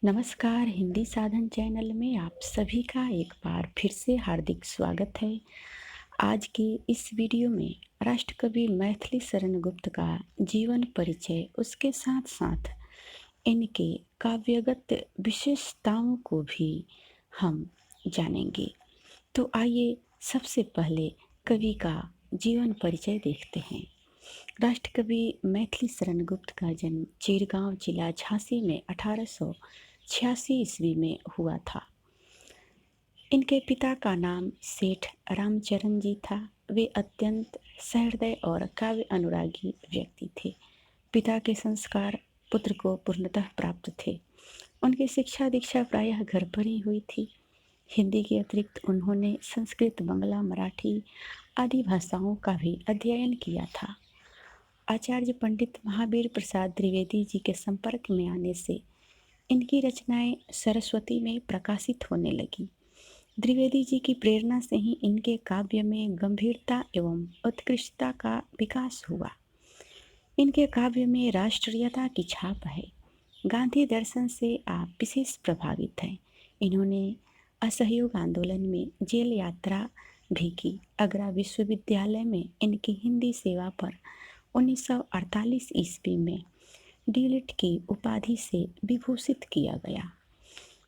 नमस्कार। हिंदी साधन चैनल में आप सभी का एक बार फिर से हार्दिक स्वागत है। आज के इस वीडियो में राष्ट्रकवि मैथिली शरण गुप्त का जीवन परिचय, उसके साथ साथ इनके काव्यगत विशेषताओं को भी हम जानेंगे। तो आइए सबसे पहले कवि का जीवन परिचय देखते हैं। राष्ट्रकवि मैथिली शरण गुप्त का जन्म चिरगांव जिला झांसी में 1886 ईस्वी में हुआ था। इनके पिता का नाम सेठ रामचरण जी था। वे अत्यंत सहृदय और काव्य अनुरागी व्यक्ति थे। पिता के संस्कार पुत्र को पूर्णतः प्राप्त थे। उनकी शिक्षा दीक्षा प्रायः घर पर ही हुई थी। हिंदी के अतिरिक्त उन्होंने संस्कृत, बंगला, मराठी आदि भाषाओं का भी अध्ययन किया था। आचार्य पंडित महावीर प्रसाद द्विवेदी जी के संपर्क में आने से इनकी रचनाएं सरस्वती में प्रकाशित होने लगी। द्विवेदी जी की प्रेरणा से ही इनके काव्य में गंभीरता एवं उत्कृष्टता का विकास हुआ। इनके काव्य में राष्ट्रीयता की छाप है। गांधी दर्शन से आप विशेष प्रभावित हैं। इन्होंने असहयोग आंदोलन में जेल यात्रा भी की। आगरा विश्वविद्यालय में इनकी हिंदी सेवा पर 1948 ईस्वी में डीलिट की उपाधि से विभूषित किया गया।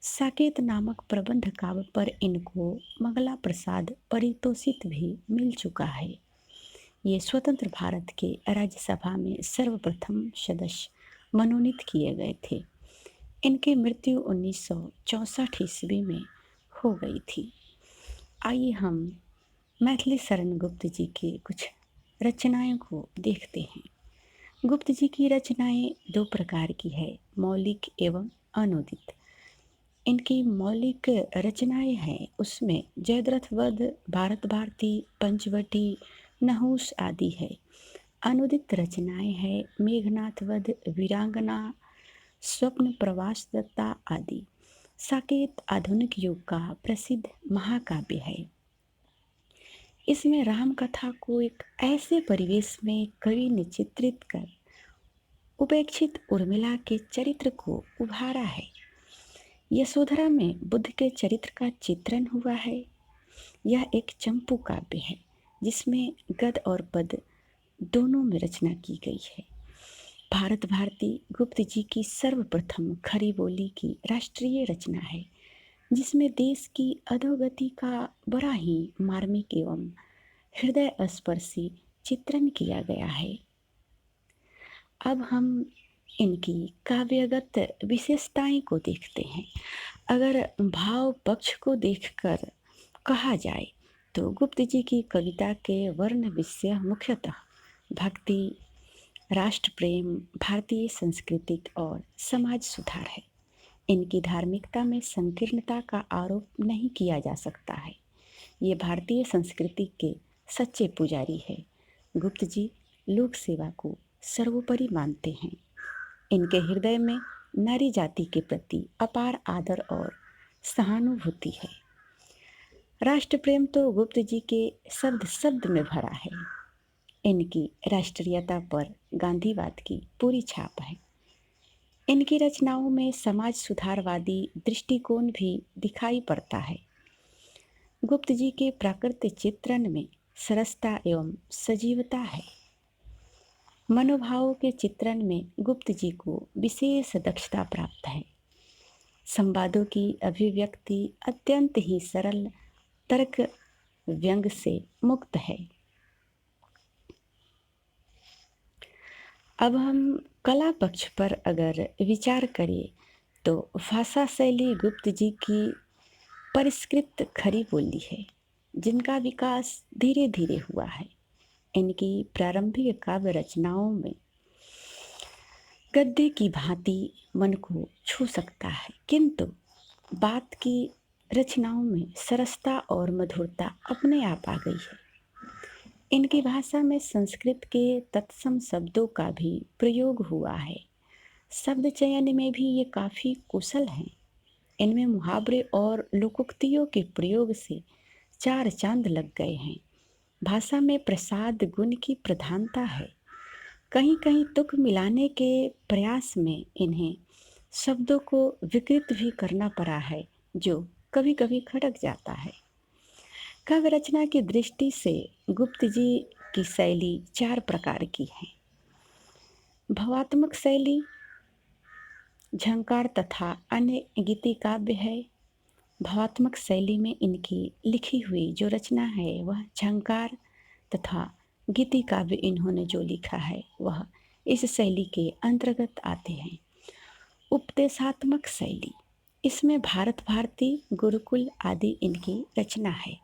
साकेत नामक प्रबंध काव्य पर इनको मंगला प्रसाद पारितोषिक भी मिल चुका है। ये स्वतंत्र भारत के राज्यसभा में सर्वप्रथम सदस्य मनोनीत किए गए थे। इनकी मृत्यु 1964 ईस्वी में हो गई थी। आइए हम मैथिली शरण गुप्त जी की कुछ रचनाओं को देखते हैं। गुप्त जी की रचनाएं दो प्रकार की है, मौलिक एवं अनूदित। इनकी मौलिक रचनाएं हैं, उसमें जयद्रथ वध, भारत भारती, पंचवटी, नहुस आदि है। अनुदित रचनाएं हैं मेघनाथ वध, वीरांगना, स्वप्न प्रवास दत्ता आदि। साकेत आधुनिक युग का प्रसिद्ध महाकाव्य है। इसमें राम कथा को एक ऐसे परिवेश में कवि ने चित्रित कर उपेक्षित उर्मिला के चरित्र को उभारा है। यशोधरा में बुद्ध के चरित्र का चित्रण हुआ है। यह एक चंपू काव्य है जिसमें गद और पद दोनों में रचना की गई है। भारत भारती गुप्त जी की सर्वप्रथम खरी बोली की राष्ट्रीय रचना है, जिसमें देश की अधोगति का बड़ा ही मार्मिक एवं हृदय स्पर्शी चित्रण किया गया है। अब हम इनकी काव्यगत विशेषताएं को देखते हैं। अगर भाव पक्ष को देखकर कहा जाए तो गुप्त जी की कविता के वर्ण विषय मुख्यतः भक्ति, राष्ट्र प्रेम, भारतीय सांस्कृतिक और समाज सुधार है। इनकी धार्मिकता में संकीर्णता का आरोप नहीं किया जा सकता है। ये भारतीय संस्कृति के सच्चे पुजारी है। गुप्त जी लोक सेवा को सर्वोपरि मानते हैं। इनके हृदय में नारी जाति के प्रति अपार आदर और सहानुभूति है। राष्ट्र प्रेम तो गुप्त जी के शब्द शब्द में भरा है। इनकी राष्ट्रीयता पर गांधीवाद की पूरी छाप है। इनकी रचनाओं में समाज सुधारवादी दृष्टिकोण भी दिखाई पड़ता है। गुप्त जी के प्राकृतिक चित्रण में सरसता एवं सजीवता है। मनोभावों के चित्रण में गुप्त जी को विशेष दक्षता प्राप्त है। संवादों की अभिव्यक्ति अत्यंत ही सरल, तर्क व्यंग से मुक्त है। अब हम कला पक्ष पर अगर विचार करें तो भाषा शैली गुप्त जी की परिष्कृत खरी बोली है, जिनका विकास धीरे धीरे हुआ है। इनकी प्रारंभिक काव्य रचनाओं में गद्य की भांति मन को छू सकता है, किंतु बात की रचनाओं में सरसता और मधुरता अपने आप आ गई है। इनकी भाषा में संस्कृत के तत्सम शब्दों का भी प्रयोग हुआ है। शब्द चयन में भी ये काफ़ी कुशल हैं। इनमें मुहावरे और लोकोक्तियों के प्रयोग से चार चांद लग गए हैं। भाषा में प्रसाद गुण की प्रधानता है। कहीं कहीं तुक मिलाने के प्रयास में इन्हें शब्दों को विकृत भी करना पड़ा है, जो कभी कभी खटक जाता है। काव्य रचना की दृष्टि से गुप्त जी की शैली चार प्रकार की है। भावात्मक शैली, झंकार तथा अन्य गीति काव्य है। भावात्मक शैली में इनकी लिखी हुई जो रचना है वह झंकार तथा गीति काव्य इन्होंने जो लिखा है वह इस शैली के अंतर्गत आते हैं। उपदेशात्मक शैली, इसमें भारत भारती, गुरुकुल आदि इनकी रचना है।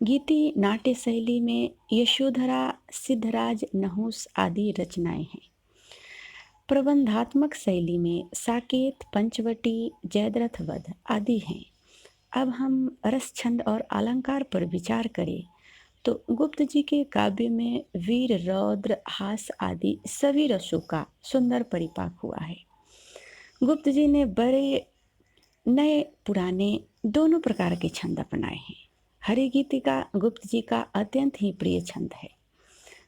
गीति नाट्य शैली में यशोधरा, सिद्धराज, नहुस आदि रचनाएं हैं। प्रबंधात्मक शैली में साकेत, पंचवटी, जयद्रथ वध आदि हैं। अब हम रस, छंद और अलंकार पर विचार करें तो गुप्त जी के काव्य में वीर, रौद्र, हास आदि सभी रसों का सुंदर परिपाक हुआ है। गुप्त जी ने बड़े नए पुराने दोनों प्रकार के छंद अपनाए हैं। हरि गीतिका गुप्त जी का अत्यंत ही प्रिय छंद है।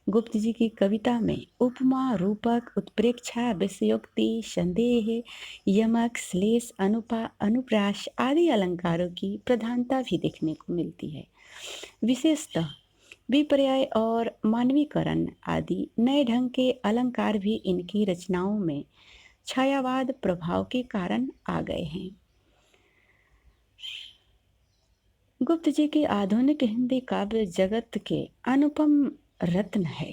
गुप्त जी की कविता में उपमा, रूपक, उत्प्रेक्षा, विषयोक्ति, संदेह, यमक, श्लेष, अनुप्रास आदि अलंकारों की प्रधानता भी देखने को मिलती है। विशेषतः विपर्याय और मानवीकरण आदि नए ढंग के अलंकार भी इनकी रचनाओं में छायावाद प्रभाव के कारण आ गए हैं। गुप्त जी की आधुनिक हिंदी काव्य जगत के अनुपम रत्न है।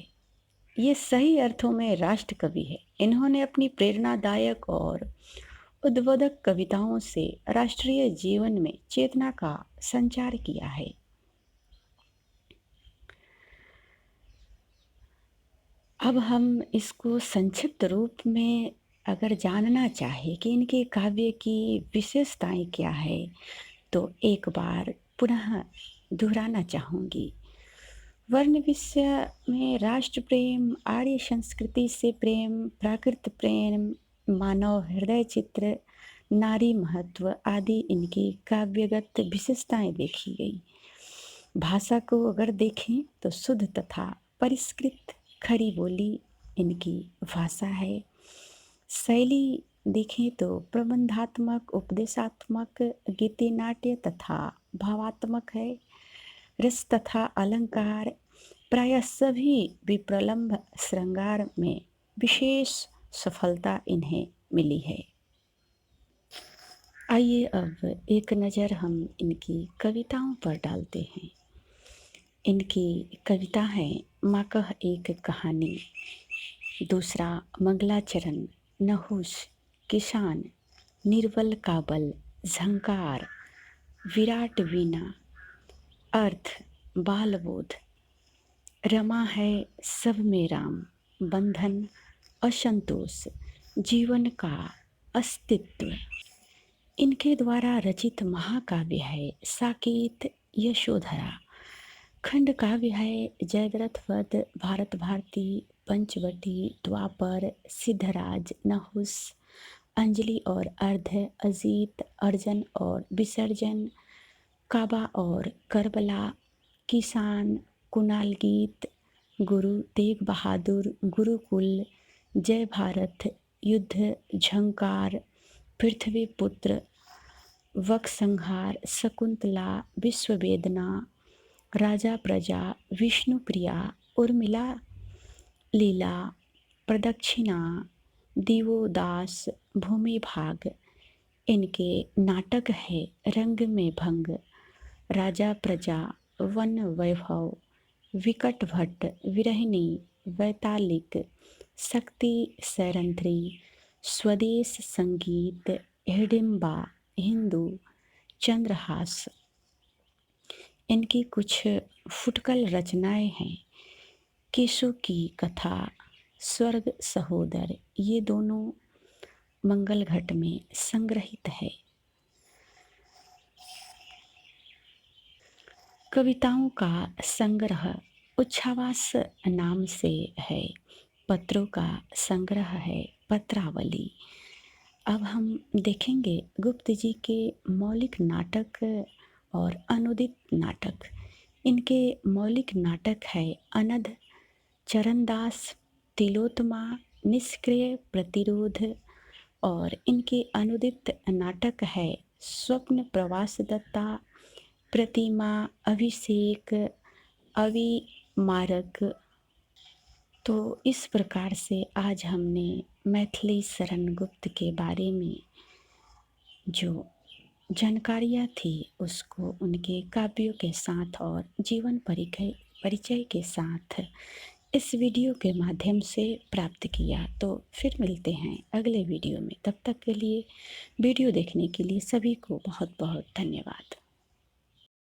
ये सही अर्थों में राष्ट्र कवि है। इन्होंने अपनी प्रेरणादायक और उद्बोधक कविताओं से राष्ट्रीय जीवन में चेतना का संचार किया है। अब हम इसको संक्षिप्त रूप में अगर जानना चाहे कि इनके काव्य की विशेषताएं क्या है तो एक बार पुनः दोहराना चाहूँगी। वर्ण विषय में राष्ट्र प्रेम, आर्य संस्कृति से प्रेम, प्राकृत प्रेम, मानव हृदय चित्र, नारी महत्व आदि इनकी काव्यगत विशेषताएं देखी गई। भाषा को अगर देखें तो शुद्ध तथा परिष्कृत खरी बोली इनकी भाषा है। शैली देखें तो प्रबंधात्मक, उपदेशात्मक, गीति, नाट्य तथा भावात्मक है। रस तथा अलंकार प्रायः सभी विप्रलंभ श्रृंगार में विशेष सफलता इन्हें मिली है। आइए अब एक नज़र हम इनकी कविताओं पर डालते हैं। इनकी कविता है माँ कह एक कहानी, दूसरा मंगलाचरण, नहुस, किसान, निर्बल काबल, झंकार, विराट वीणा, अर्थ, बालबोध, रमा है सब में राम, बंधन, असंतोष, जीवन का अस्तित्व। इनके द्वारा रचित महाकाव्य है साकेत, यशोधरा। खंड काव्य है जयद्रथ वध, भारत भारती, पंचवटी, द्वापर, सिद्धराज, नहुस, अंजलि और अर्ध, अजीत, अर्जन और विसर्जन, काबा और करबला, किसान, कुणाल गीत, गुरु तेग बहादुर, गुरुकुल, जय भारत, युद्ध, झंकार, पृथ्वी पुत्र, वक संहार, शकुंतला, विश्व वेदना, राजा प्रजा, विष्णु प्रिया, उर्मिला, लीला, प्रदक्षिणा, दिवोदास, भूमि भाग। इनके नाटक है रंग में भंग, राजा प्रजा, वन वैभव, विकट भट्ट, विरहिणी, वैतालिक, शक्ति सैरंध्री, स्वदेश संगीत, हिडिंबा, हिंदू, चंद्रहास। इनकी कुछ फुटकल रचनाएं हैं। केशव की कथा, स्वर्ग सहोदर, ये दोनों मंगल घट में संग्रहित है। कविताओं का संग्रह उच्छ्वास नाम से है। पत्रों का संग्रह है पत्रावली। अब हम देखेंगे गुप्त जी के मौलिक नाटक और अनुदित नाटक। इनके मौलिक नाटक है अनध, चरणदास, तिलोत्तमा, निष्क्रिय प्रतिरोध, और इनके अनुदित नाटक है स्वप्न प्रवास दत्ता, प्रतिमा, अभिषेक, अविमारक। तो इस प्रकार से आज हमने मैथिली शरण गुप्त के बारे में जो जानकारियाँ थी उसको उनके काव्यों के साथ और जीवन परिचय परिचय के साथ इस वीडियो के माध्यम से प्राप्त किया। तो फिर मिलते हैं अगले वीडियो में, तब तक के लिए वीडियो देखने के लिए सभी को बहुत बहुत धन्यवाद।